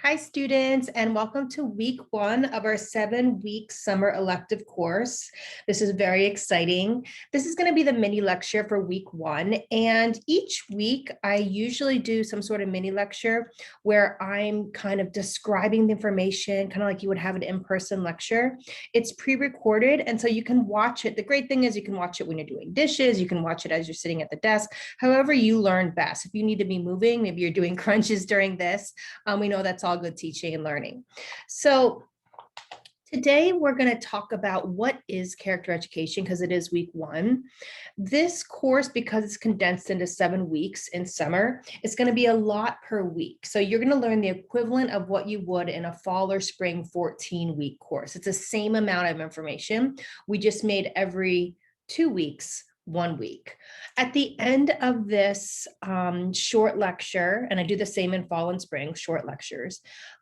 Hi, students, and welcome to week one of our 7-week summer elective course. This is very exciting. This is going to be the mini lecture for week one. And each week, I usually do some sort of mini lecture where I'm kind of describing the information, kind of like you would have an in-person lecture. It's pre-recorded, and so you can watch it. The great thing is you can watch it when you're doing dishes. You can watch it as you're sitting at the desk, however you learn best. If you need to be moving, maybe you're doing crunches during this, we know that's all good teaching and learning. So today we're going to talk about what is character education because it is week one. This course, because it's condensed into 7 weeks in summer, it's going to be a lot per week. So you're going to learn the equivalent of what you would in a fall or spring 14-week course. It's the same amount of information. We just made every 2 weeks 1 week. At the end of this short lecture, and I do the same in fall and spring, short lectures,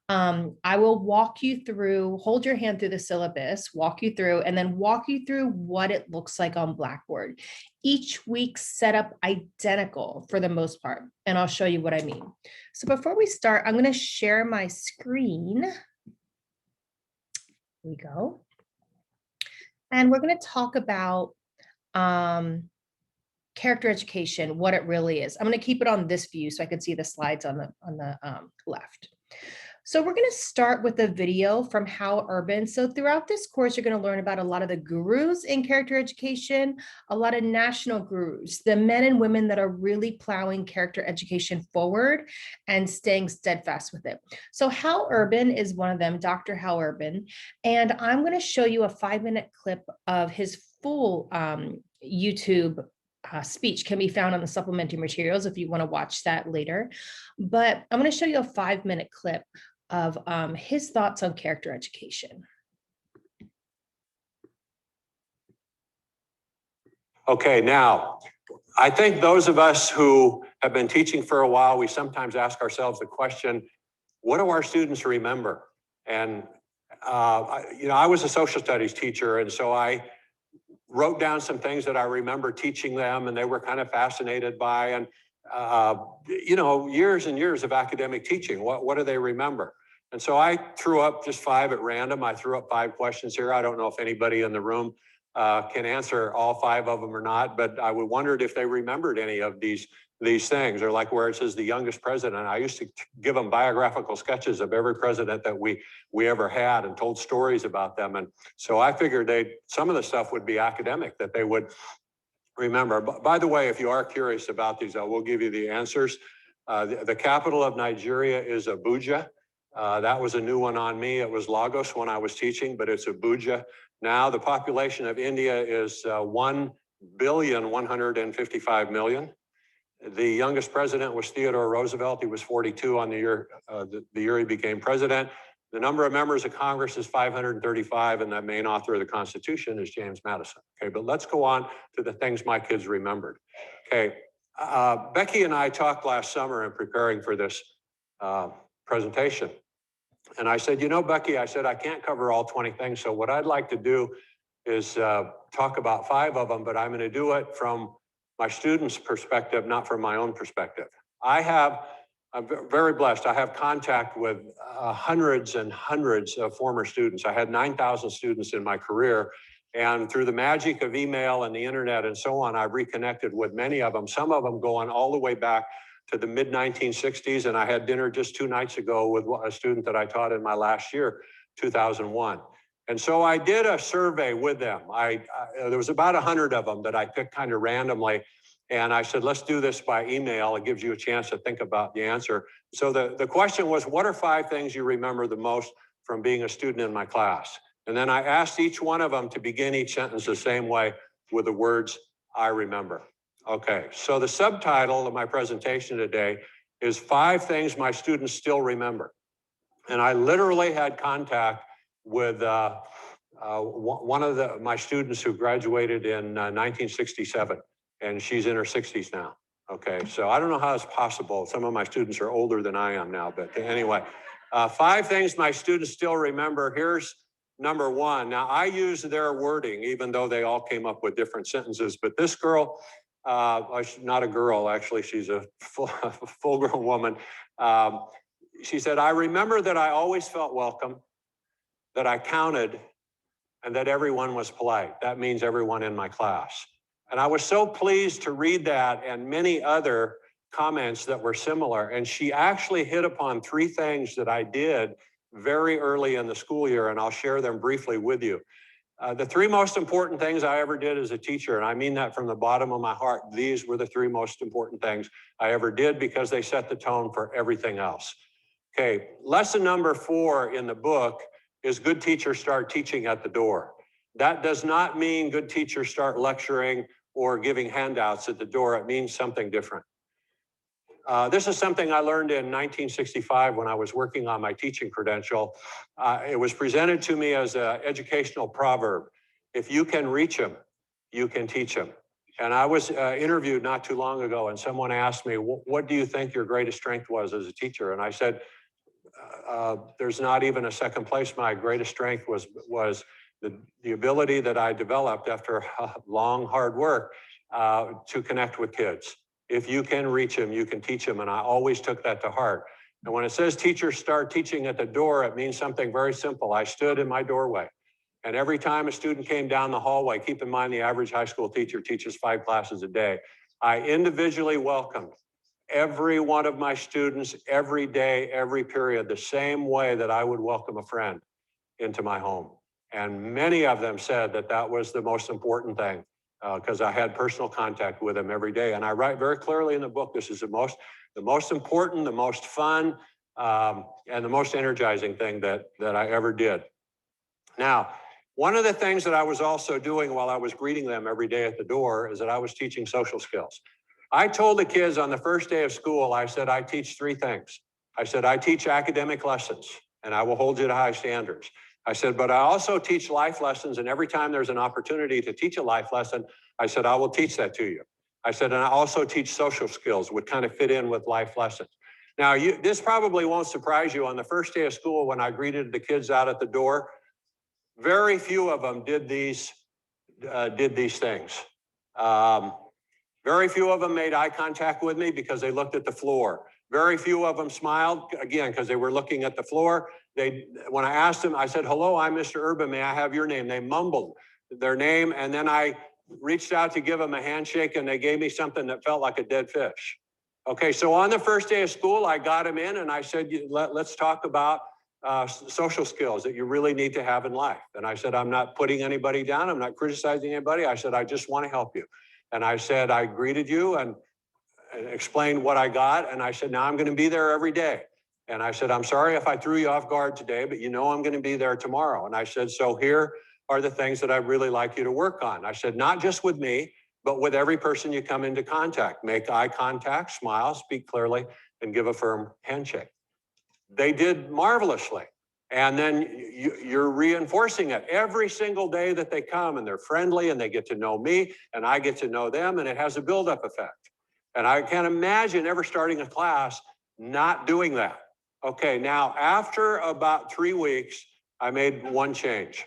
I will walk you through, hold your hand through the syllabus, walk you through, and then walk you through what it looks like on Blackboard. Each week set up identical for the most part, and I'll show you what I mean. So before we start, I'm going to share my screen. Here we go. And we're going to talk about character education, what it really is. I'm going to keep it on this view so I can see the slides on the left. So we're going to start with a video from Hal Urban. So throughout this course, you're going to learn about a lot of the gurus in character education, a lot of national gurus, the men and women that are really plowing character education forward and staying steadfast with it. So Hal Urban is one of them, Dr. Hal Urban, and I'm going to show you a 5-minute clip of his full YouTube speech. Can be found on the supplementary materials if you want to watch that later. But I'm going to show you a 5-minute clip of his thoughts on character education. Okay, now, I think those of us who have been teaching for a while, we sometimes ask ourselves the question, what do our students remember? And, I was a social studies teacher, and so I wrote down some things that I remember teaching them and they were kind of fascinated by, and years and years of academic teaching, what do they remember? And so I threw up just 5 at random. I threw up 5 questions here. I don't know if anybody in the room can answer all 5 of them or not, but I wondered if they remembered any of these things, or like where it says the youngest president. I used to give them biographical sketches of every president that we ever had and told stories about them. And so I figured some of the stuff would be academic that they would remember. By the way, if you are curious about these, I will give you the answers. The capital of Nigeria is Abuja. That was a new one on me. It was Lagos when I was teaching, but it's Abuja. Now the population of India is 1,155,000,000. The youngest president was Theodore Roosevelt. He was 42 on the year he became president. The number of members of Congress is 535, and the main author of the Constitution is James Madison. Okay, but let's go on to the things my kids remembered. Okay, Becky and I talked last summer in preparing for this presentation. And I said, Becky, I said, I can't cover all 20 things. So what I'd like to do is talk about 5 of them, but I'm going to do it from my students' perspective, not from my own perspective. I'm very blessed. I have contact with hundreds and hundreds of former students. I had 9,000 students in my career. And through the magic of email and the internet and so on, I've reconnected with many of them, some of them going all the way back to the mid-1960s. And I had dinner just 2 nights ago with a student that I taught in my last year, 2001. And so I did a survey with them. There was about 100 of them that I picked kind of randomly. And I said, let's do this by email. It gives you a chance to think about the answer. So the question was, what are 5 things you remember the most from being a student in my class? And then I asked each one of them to begin each sentence the same way with the words, I remember. Okay, so the subtitle of my presentation today is 5 things my students still remember. And I literally had contact with one of my students who graduated in 1967, and she's in her 60s now. Okay, so I don't know how it's possible. Some of my students are older than I am now, but anyway, 5 things my students still remember. Here's number 1. Now, I use their wording, even though they all came up with different sentences, but this girl, not a girl, actually, she's a full-grown woman. She said, I remember that I always felt welcome, that I counted, and that everyone was polite. That means everyone in my class. And I was so pleased to read that and many other comments that were similar. And she actually hit upon three things that I did very early in the school year, and I'll share them briefly with you. The three most important things I ever did as a teacher, and I mean that from the bottom of my heart, these were the three most important things I ever did because they set the tone for everything else. Okay, lesson number 4 in the book is good teachers start teaching at the door. That does not mean good teachers start lecturing or giving handouts at the door. It means something different. This is something I learned in 1965 when I was working on my teaching credential. It was presented to me as an educational proverb. If you can reach them, you can teach them. And I was interviewed not too long ago, and someone asked me, what do you think your greatest strength was as a teacher? And I said, there's not even a second place. My greatest strength was the ability that I developed after long, hard work to connect with kids. If you can reach them, you can teach them. And I always took that to heart. And when it says teachers start teaching at the door, it means something very simple. I stood in my doorway. And every time a student came down the hallway, keep in mind the average high school teacher teaches 5 classes a day, I individually welcomed every one of my students every day, every period, the same way that I would welcome a friend into my home. And many of them said that that was the most important thing because I had personal contact with them every day. And I write very clearly in the book, this is the most important, the most fun, and the most energizing thing that I ever did. Now, one of the things that I was also doing while I was greeting them every day at the door is that I was teaching social skills. I told the kids on the first day of school, I said, I teach 3 things. I said, I teach academic lessons, and I will hold you to high standards. I said, but I also teach life lessons, and every time there's an opportunity to teach a life lesson, I said, I will teach that to you. I said, and I also teach social skills, would kind of fit in with life lessons. Now, this probably won't surprise you. On the first day of school, when I greeted the kids out at the door, very few of them did these things. Very few of them made eye contact with me because they looked at the floor. Very few of them smiled, again, because they were looking at the floor. When I asked them, I said, hello, I'm Mr. Urban, may I have your name? They mumbled their name, and then I reached out to give them a handshake, and they gave me something that felt like a dead fish. Okay, so on the first day of school, I got them in, and I said, let's talk about social skills that you really need to have in life. And I said, I'm not putting anybody down. I'm not criticizing anybody. I said, I just want to help you. And I said, I greeted you and explained what I got. And I said, now I'm going to be there every day. And I said, I'm sorry if I threw you off guard today, but you know I'm going to be there tomorrow. And I said, so here are the things that I'd really like you to work on. I said, not just with me, but with every person you come into contact. Make eye contact, smile, speak clearly, and give a firm handshake. They did marvelously. And then you're reinforcing it every single day that they come, and they're friendly, and they get to know me, and I get to know them, and it has a buildup effect. And I can't imagine ever starting a class not doing that. Okay, now after about 3 weeks, I made one change.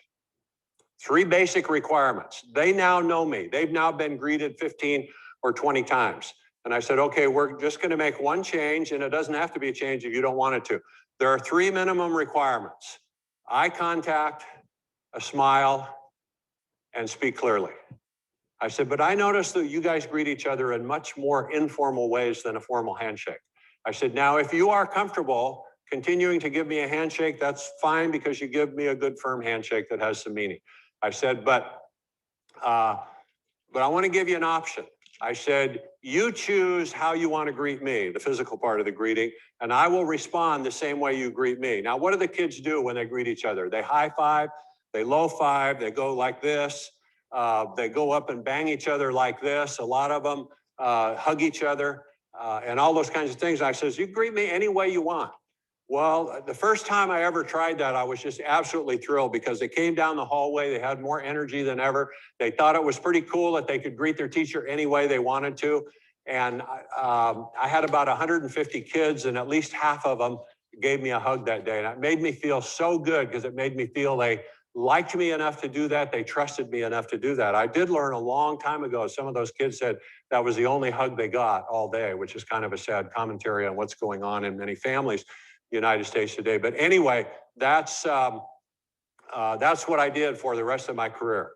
3 basic requirements. They now know me. They've now been greeted 15 or 20 times. And I said, okay, we're just going to make one change, and it doesn't have to be a change if you don't want it to. There are 3 minimum requirements: eye contact, a smile, and speak clearly. I said, but I noticed that you guys greet each other in much more informal ways than a formal handshake. I said, now, if you are comfortable continuing to give me a handshake, that's fine, because you give me a good firm handshake that has some meaning. I said, but I want to give you an option. I said, you choose how you want to greet me, the physical part of the greeting, and I will respond the same way you greet me. Now, what do the kids do when they greet each other? They high five, they low five, they go like this, they go up and bang each other like this. A lot of them hug each other and all those kinds of things. I says, you greet me any way you want. Well, the first time I ever tried that, I was just absolutely thrilled, because they came down the hallway, they had more energy than ever. They thought it was pretty cool that they could greet their teacher any way they wanted to. And I had about 150 kids, and at least half of them gave me a hug that day. And it made me feel so good, because it made me feel they liked me enough to do that. They trusted me enough to do that. I did learn a long time ago, some of those kids said that was the only hug they got all day, which is kind of a sad commentary on what's going on in many families. United States today. But anyway, that's what I did for the rest of my career.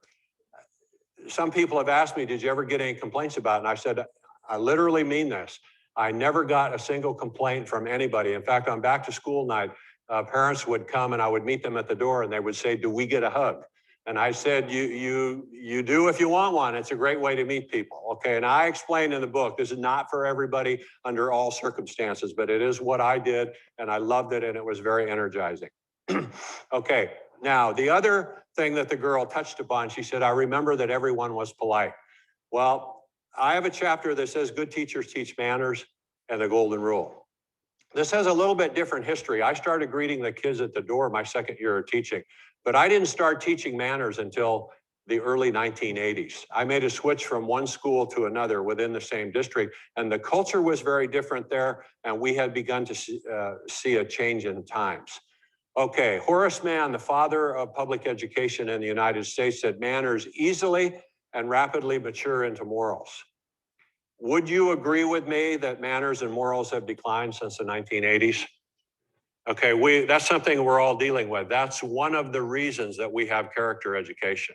Some people have asked me, did you ever get any complaints about it? And I said, I literally mean this. I never got a single complaint from anybody. In fact, on back to school night, parents would come and I would meet them at the door and they would say, do we get a hug? And I said, you do if you want one. It's a great way to meet people. Okay, and I explained in the book, this is not for everybody under all circumstances, but it is what I did and I loved it and it was very energizing. Okay, now the other thing that the girl touched upon, she said, I remember that everyone was polite. Well, I have a chapter that says good teachers teach manners and the golden rule. This has a little bit different history. I started greeting the kids at the door my second year of teaching, but I didn't start teaching manners until the early 1980s. I made a switch from one school to another within the same district, and the culture was very different there, and we had begun to see a change in times. Okay, Horace Mann, the father of public education in the United States, said manners easily and rapidly mature into morals. Would you agree with me that manners and morals have declined since the 1980s? Okay, that's something we're all dealing with. That's one of the reasons that we have character education.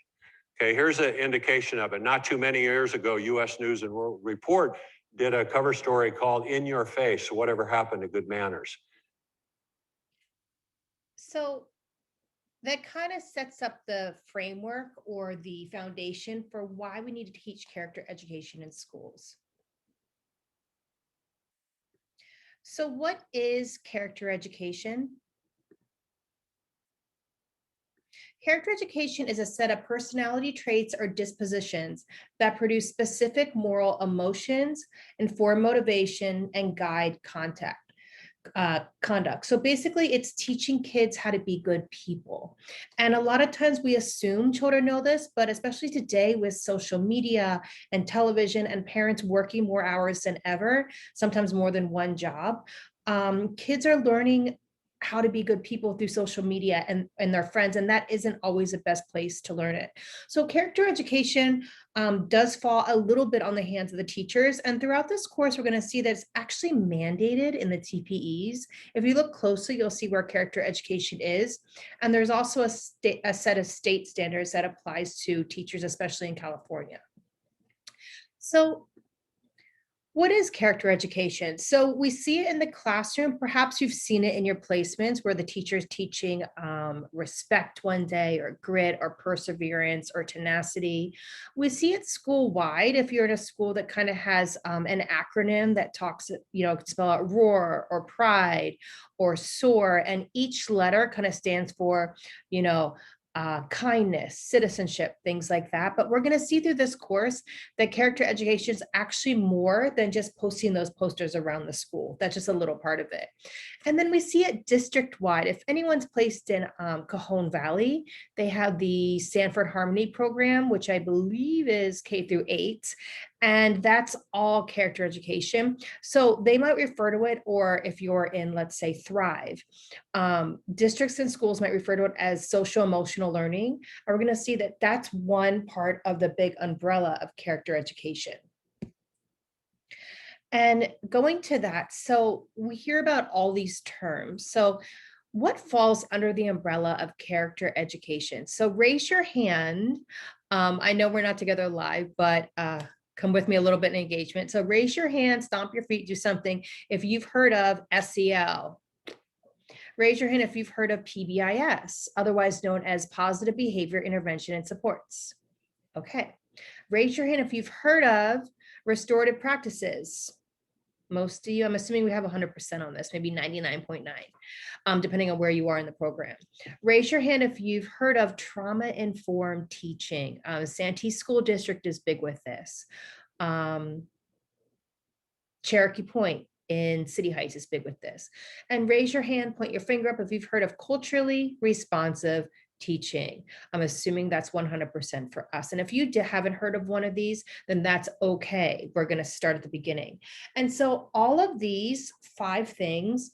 Okay, here's an indication of it. Not too many years ago, US News and World Report did a cover story called In Your Face, Whatever Happened to Good Manners? So that kind of sets up the framework or the foundation for why we need to teach character education in schools. So what is character education? Character education is a set of personality traits or dispositions that produce specific moral emotions, inform motivation, and guide conduct. So basically it's teaching kids how to be good people. And a lot of times we assume children know this, but especially today with social media and television and parents working more hours than ever, sometimes more than one job, kids are learning how to be good people through social media and their friends, and that isn't always the best place to learn it. So character education does fall a little bit on the hands of the teachers, and throughout this course, we're going to see that it's actually mandated in the TPEs. If you look closely, you'll see where character education is, and there's also a set of state standards that applies to teachers, especially in California. So what is character education? So we see it in the classroom. Perhaps you've seen it in your placements where the teacher's teaching respect one day, or grit, or perseverance, or tenacity. We see it school-wide if you're in a school that kind of has an acronym that talks, could spell out roar, or pride, or soar, and each letter kind of stands for, kindness, citizenship, things like that. But we're going to see through this course that character education is actually more than just posting those posters around the school. That's just a little part of it. And then we see it district-wide. If anyone's placed in Cajon Valley, they have the Sanford Harmony program, which I believe is K-8. And that's all character education. So they might refer to it, or if you're in, let's say, Thrive, districts and schools might refer to it as social emotional learning. And we're going to see that that's one part of the big umbrella of character education. And going to that, so we hear about all these terms. So what falls under the umbrella of character education? So raise your hand. I know we're not together live, but come with me a little bit in engagement. So raise your hand, stomp your feet, do something if you've heard of SEL. Raise your hand if you've heard of PBIS, otherwise known as Positive Behavior Intervention and Supports. Okay. Raise your hand if you've heard of restorative practices. Most of you, I'm assuming we have 100% on this, maybe 99.9, depending on where you are in the program. Raise your hand if you've heard of trauma-informed teaching. Santee School District is big with this. Cherokee Point in City Heights is big with this. And raise your hand, point your finger up if you've heard of culturally responsive teaching. I'm assuming that's 100% for us. And if you haven't heard of one of these, then that's okay. We're going to start at the beginning. And so all of these 5 things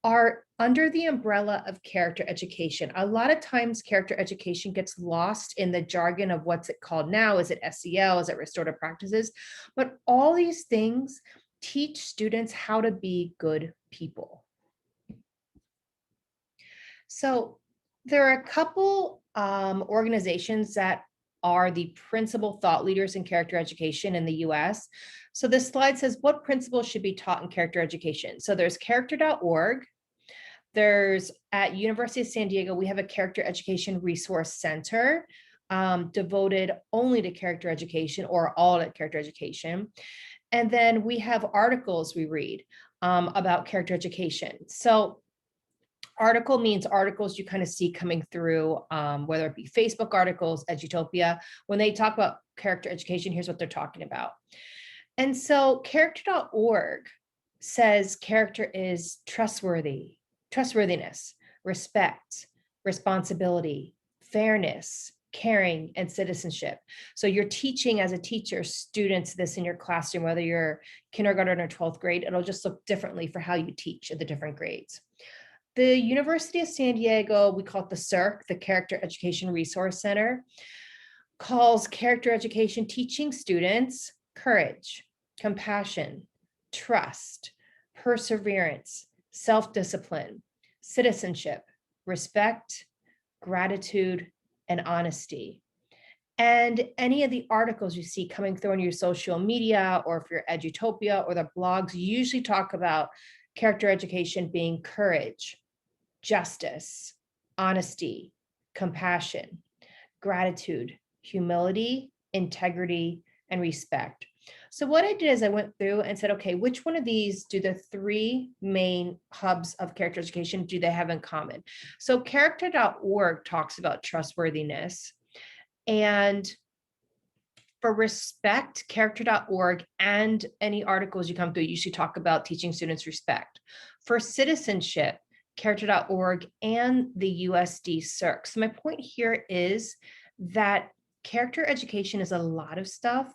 are under the umbrella of character education. A lot of times character education gets lost in the jargon of what's it called now. Is it SEL? Is it restorative practices? But all these things teach students how to be good people. So there are a couple organizations that are the principal thought leaders in character education in the US. So this slide says what principles should be taught in character education. So there's character.org. There's at University of San Diego, we have a character education resource center devoted only to character education or all at character education. And then we have articles we read about character education. So article means articles you kind of see coming through, whether it be Facebook articles, Edutopia. When they talk about character education, here's what they're talking about. And so character.org says character is trustworthiness, respect, responsibility, fairness, caring, and citizenship. So you're teaching as a teacher students this in your classroom, whether you're kindergarten or 12th grade, it'll just look differently for how you teach at the different grades. The University of San Diego, we call it the CERC, the Character Education Resource Center, calls character education teaching students courage, compassion, trust, perseverance, self-discipline, citizenship, respect, gratitude, and honesty. And any of the articles you see coming through on your social media, or if you're Edutopia or the blogs, usually talk about character education being courage, justice, honesty, compassion, gratitude, humility, integrity, and respect. So what I did is I went through and said, okay, which one of these do the three main hubs of character education do they have in common? So character.org talks about trustworthiness. And for respect, character.org and any articles you come through usually talk about teaching students respect. For citizenship, character.org and the USD CERC. So my point here is that character education is a lot of stuff.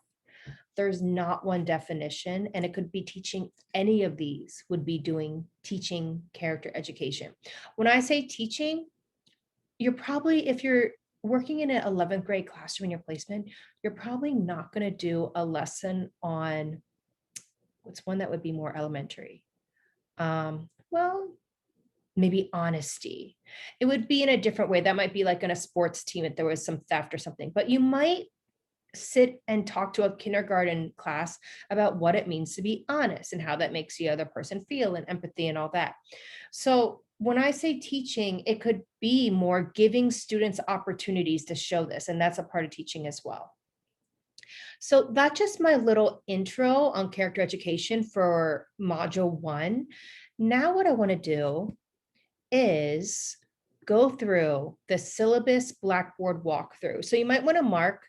There's not one definition, and it could be teaching any of these would be doing teaching character education. When I say teaching, you're probably, if you're working in an 11th grade classroom in your placement, you're probably not going to do a lesson on what's one that would be more elementary. Well, maybe honesty. It would be in a different way. That might be like in a sports team if there was some theft or something, but you might sit and talk to a kindergarten class about what it means to be honest and how that makes the other person feel and empathy and all that. So when I say teaching, it could be more giving students opportunities to show this, and that's a part of teaching as well. So that's just my little intro on character education for module 1. Now what I want to do is go through the syllabus Blackboard walkthrough. So you might want to mark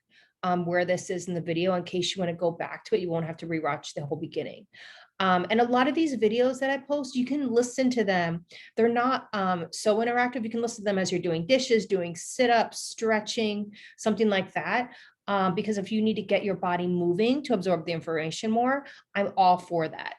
where this is in the video in case you want to go back to it. You won't have to rewatch the whole beginning. And a lot of these videos that I post, you can listen to them. They're not so interactive. You can listen to them as you're doing dishes, doing sit-ups, stretching, something like that. Because if you need to get your body moving to absorb the information more, I'm all for that.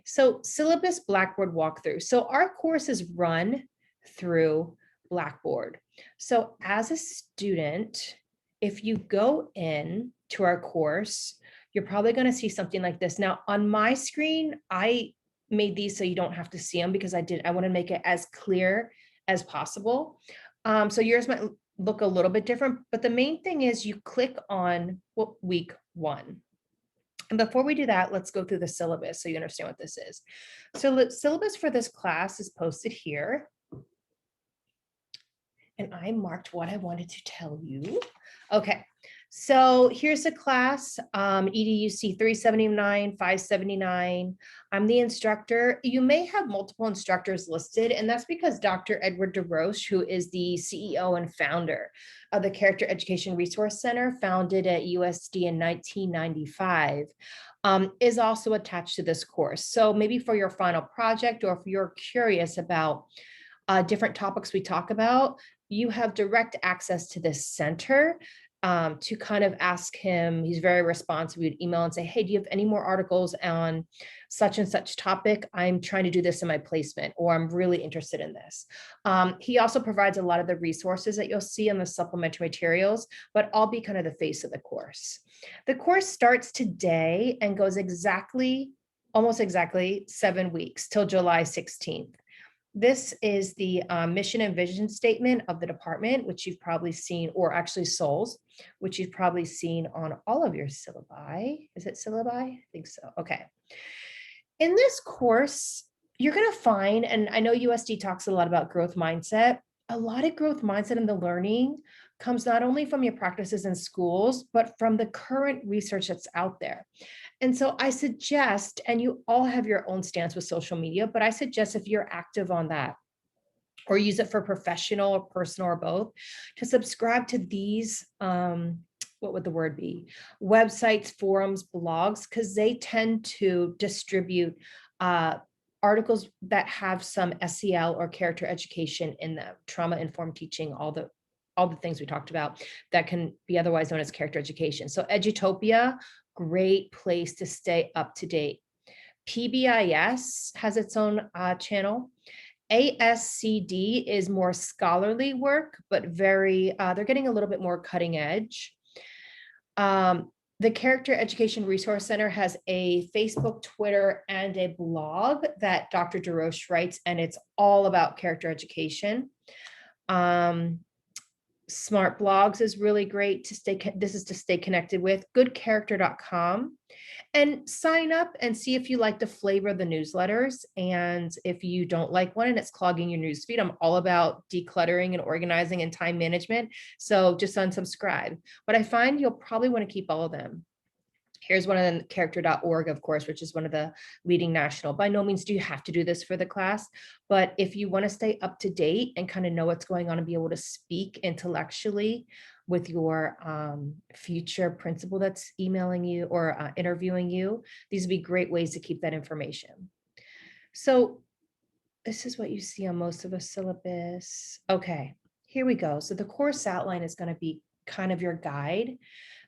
So syllabus Blackboard walkthrough. So our course is run through Blackboard. So as a student, if you go in to our course, you're probably going to see something like this. Now on my screen, I made these so you don't have to see them because I want to make it as clear as possible. So yours might look a little bit different, but the main thing is you click on week 1. And before we do that, let's go through the syllabus so you understand what this is. So the syllabus for this class is posted here. And I marked what I wanted to tell you. Okay, so here's the class, EDUC 379, 579. I'm the instructor. You may have multiple instructors listed, and that's because Dr. Edward DeRoche, who is the CEO and founder of the Character Education Resource Center, founded at USD in 1995, is also attached to this course. So maybe for your final project, or if you're curious about different topics we talk about, you have direct access to this center to kind of ask him. He's very responsive. You'd email and say, hey, do you have any more articles on such and such topic? I'm trying to do this in my placement, or I'm really interested in this. He also provides a lot of the resources that you'll see in the supplementary materials, but I'll be kind of the face of the course. The course starts today and goes almost exactly 7 weeks till July 16th. This is the mission and vision statement of the department, which you've probably seen, or actually SOLs, which you've probably seen on all of your syllabi. Is it syllabi? I think so. Okay. In this course, you're going to find, and I know USD talks a lot about growth mindset. A lot of growth mindset in the learning comes not only from your practices in schools, but from the current research that's out there. And so I suggest, and you all have your own stance with social media, but I suggest if you're active on that or use it for professional or personal or both, to subscribe to these, what would the word be? Websites, forums, blogs, because they tend to distribute articles that have some SEL or character education in them, trauma-informed teaching, all the things we talked about that can be otherwise known as character education. So Edutopia, great place to stay up to date. PBIS has its own channel. ASCD is more scholarly work, but very, they're getting a little bit more cutting edge. The Character Education Resource Center has a Facebook, Twitter, and a blog that Dr. DeRoche writes, and it's all about character education. Smart Blogs is really great to stay, this is to stay connected with. Goodcharacter.com. And sign up and see if you like the flavor of the newsletters. And if you don't like one and it's clogging your newsfeed, I'm all about decluttering and organizing and time management. So just unsubscribe. But I find you'll probably want to keep all of them. Here's one of them, character.org, of course, which is one of the leading national. By no means do you have to do this for the class, but if you want to stay up to date and kind of know what's going on and be able to speak intellectually with your future principal that's emailing you or interviewing you, these would be great ways to keep that information. So this is what you see on most of the syllabus. Okay, here we go. So the course outline is going to be kind of your guide.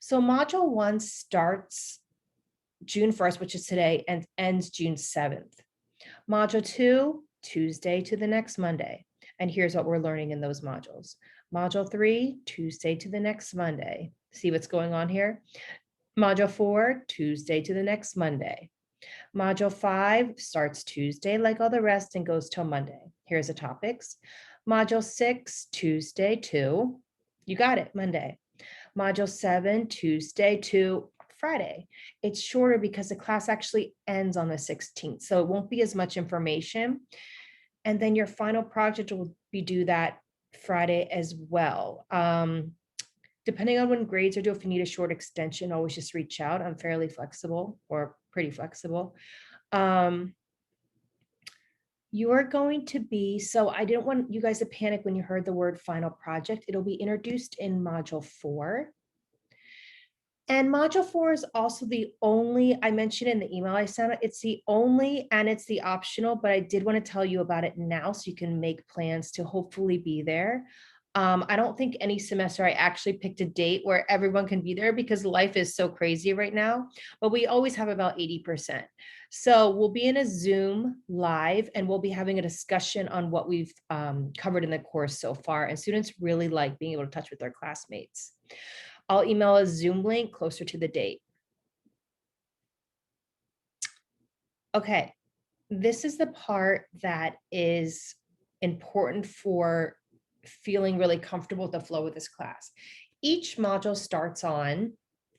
So module 1 starts June 1st, which is today, and ends June 7th. Module 2, Tuesday to the next Monday. And here's what we're learning in those modules. Module 3, Tuesday to the next Monday. See what's going on here? Module 4, Tuesday to the next Monday. Module 5 starts Tuesday like all the rest and goes till Monday. Here's the topics. Module 6, Tuesday to, you got it, Monday. Module 7, Tuesday to Friday. It's shorter because the class actually ends on the 16th, so it won't be as much information. And then your final project will be due that Friday as well. Depending on when grades are due, if you need a short extension, always just reach out. I'm fairly flexible or pretty flexible. You are going to be, so I didn't want you guys to panic when you heard the word final project. It'll be introduced in module 4. And module 4 is also the only, I mentioned in the email I sent, it's the only and it's the optional, but I did want to tell you about it now so you can make plans to hopefully be there. I don't think any semester I actually picked a date where everyone can be there because life is so crazy right now, but we always have about 80%. So we'll be in a Zoom live and we'll be having a discussion on what we've covered in the course so far. And students really like being able to touch with their classmates. I'll email a Zoom link closer to the date. Okay, this is the part that is important for feeling really comfortable with the flow of this class. Each module starts on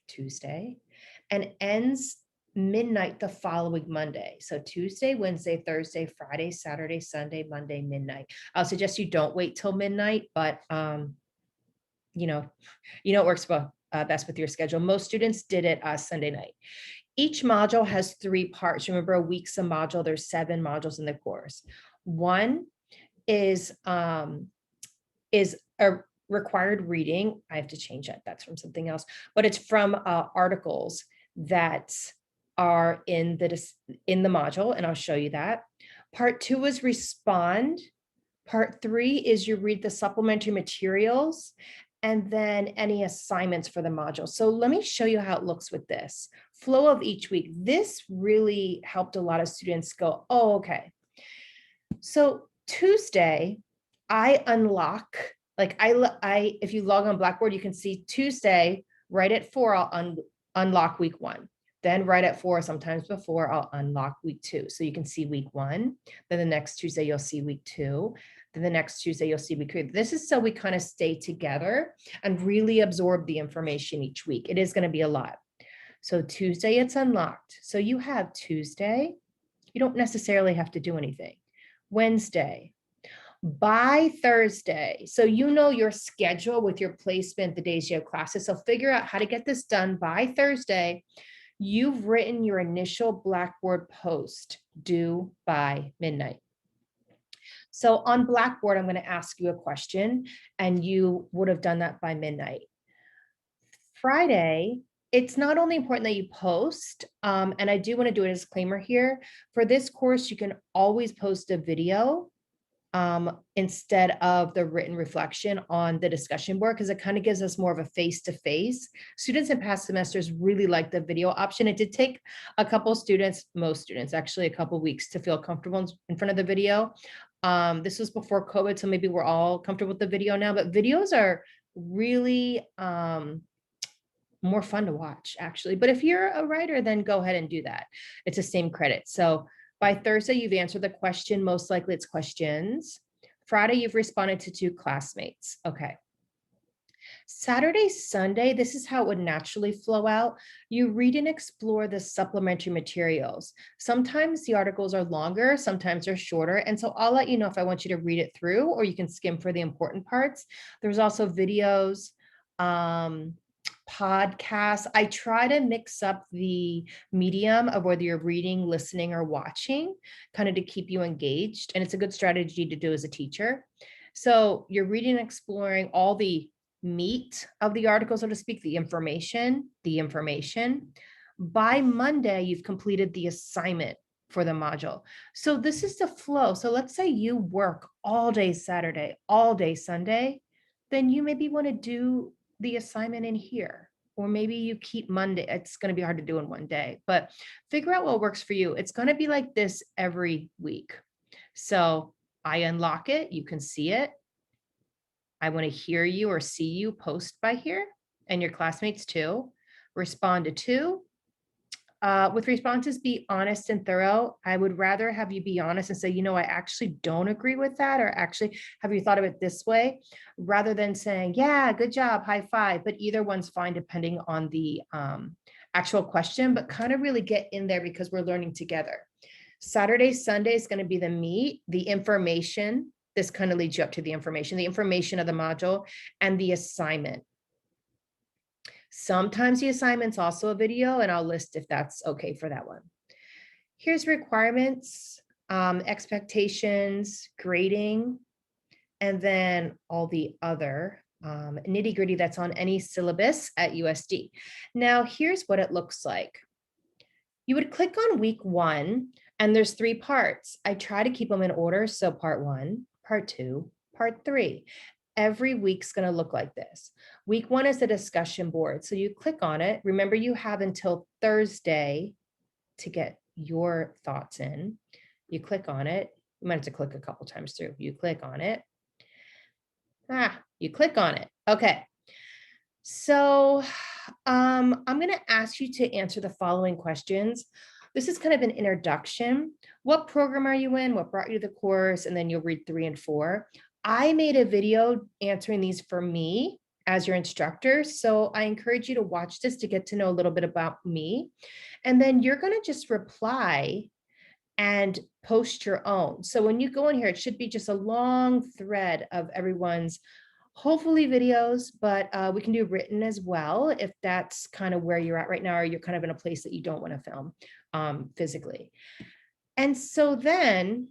Tuesday and ends midnight the following Monday. So Tuesday, Wednesday, Thursday, Friday, Saturday, Sunday, Monday, midnight. I'll suggest you don't wait till midnight, but you know it works best with your schedule. Most students did it Sunday night. Each module has 3 parts. Remember, a week's a module. There's 7 modules in the course. One is a required reading. I have to change that. That's from something else, but it's from articles that are in the module, and I'll show you that. Part 2 is respond. Part 3 is you read the supplementary materials and then any assignments for the module. So let me show you how it looks with this flow of each week. This really helped a lot of students go, oh, okay. So Tuesday, I unlock, like I if you log on Blackboard, you can see Tuesday right at 4, I'll unlock week 1. Then right at 4, sometimes before, I'll unlock week 2. So you can see week 1. Then the next Tuesday, you'll see week 2. Then the next Tuesday, you'll see week 3. This is so we kind of stay together and really absorb the information each week. It is going to be a lot. So Tuesday, it's unlocked. So you have Tuesday. You don't necessarily have to do anything. Wednesday, by Thursday. So you know your schedule with your placement, the days you have classes. So figure out how to get this done by Thursday. You've written your initial Blackboard post due by midnight. So on Blackboard, I'm going to ask you a question, and you would have done that by midnight. Friday, it's not only important that you post, and I do want to do a disclaimer here. For this course, you can always post a video instead of the written reflection on the discussion board, because it kind of gives us more of a face-to-face. Students in past semesters really like the video option. It did take a couple students, most students actually, a couple weeks to feel comfortable in front of the video. This was before COVID, so maybe we're all comfortable with the video now, but videos are really more fun to watch, actually. But if you're a writer, then go ahead and do that. It's the same credit. So by Thursday, you've answered the question. Most likely it's questions. Friday, you've responded to 2 classmates. Okay. Saturday, Sunday, this is how it would naturally flow out. You read and explore the supplementary materials. Sometimes the articles are longer, sometimes they're shorter. And so I'll let you know if I want you to read it through, or you can skim for the important parts. There's also videos, podcasts. I try to mix up the medium of whether you're reading, listening, or watching, kind of to keep you engaged. And it's a good strategy to do as a teacher. So you're reading and exploring all the meat of the article, so to speak, the information. By Monday, you've completed the assignment for the module. So this is the flow. So let's say you work all day Saturday, all day Sunday, then you maybe want to do the assignment in here, or maybe you keep Monday. It's going to be hard to do in one day, but figure out what works for you. It's going to be like this every week. So I unlock it. You can see it. I want to hear you or see you post by here, and your classmates too. Respond to 2. With responses, be honest and thorough. I would rather have you be honest and say, you know, I actually don't agree with that, or actually, have you thought of it this way? Rather than saying, yeah, good job, high five. But either one's fine depending on the actual question, but kind of really get in there because we're learning together. Saturday, Sunday is going to be the meat, the information. This kind of leads you up to the information of the module, and the assignment. Sometimes the assignment's also a video, and I'll list if that's okay for that one. Here's requirements, expectations, grading, and then all the other nitty gritty that's on any syllabus at USD. Now, here's what it looks like. You would click on week 1, and there's 3 parts. I try to keep them in order. So part 1, part 2, part 3. Every week's going to look like this. Week 1 is a discussion board. So you click on it. Remember, you have until Thursday to get your thoughts in. You click on it. You might have to click a couple times through. You click on it. You click on it. Okay. So I'm going to ask you to answer the following questions. This is kind of an introduction. What program are you in? What brought you to the course? And then you'll read 3 and 4. I made a video answering these for me as your instructor. So I encourage you to watch this to get to know a little bit about me. And then you're going to just reply and post your own. So when you go in here, it should be just a long thread of everyone's, hopefully videos, but we can do written as well if that's kind of where you're at right now, or you're kind of in a place that you don't want to film physically. And so then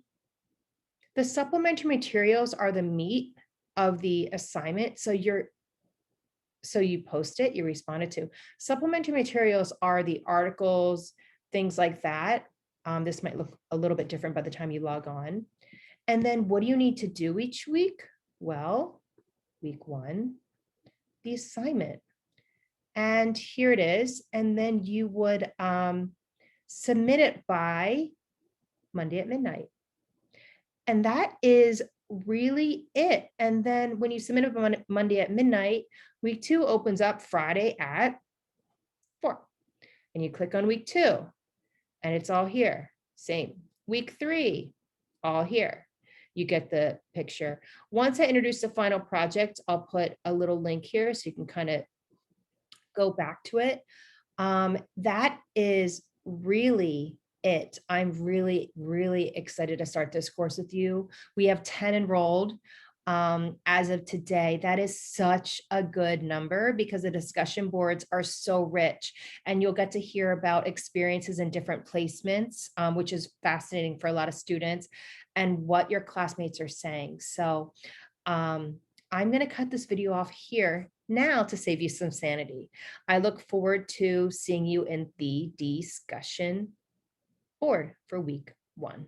the supplementary materials are the meat of the assignment. So you post it, you responded to. Supplementary materials are the articles, things like that. This might look a little bit different by the time you log on. And then what do you need to do each week? Well, week 1, the assignment. And here it is. And then you would submit it by Monday at midnight. And that is really it. And then when you submit it on Monday at midnight, week 2 opens up Friday at 4. and you click on week 2 and it's all here. Same. Week 3, all here. You get the picture. Once I introduce the final project, I'll put a little link here so you can kind of go back to it. That is really it. I'm really, really excited to start this course with you. We have 10 enrolled as of today. That is such a good number because the discussion boards are so rich, and you'll get to hear about experiences in different placements, which is fascinating for a lot of students, and what your classmates are saying. So I'm going to cut this video off here now to save you some sanity. I look forward to seeing you in the discussion board for week 1.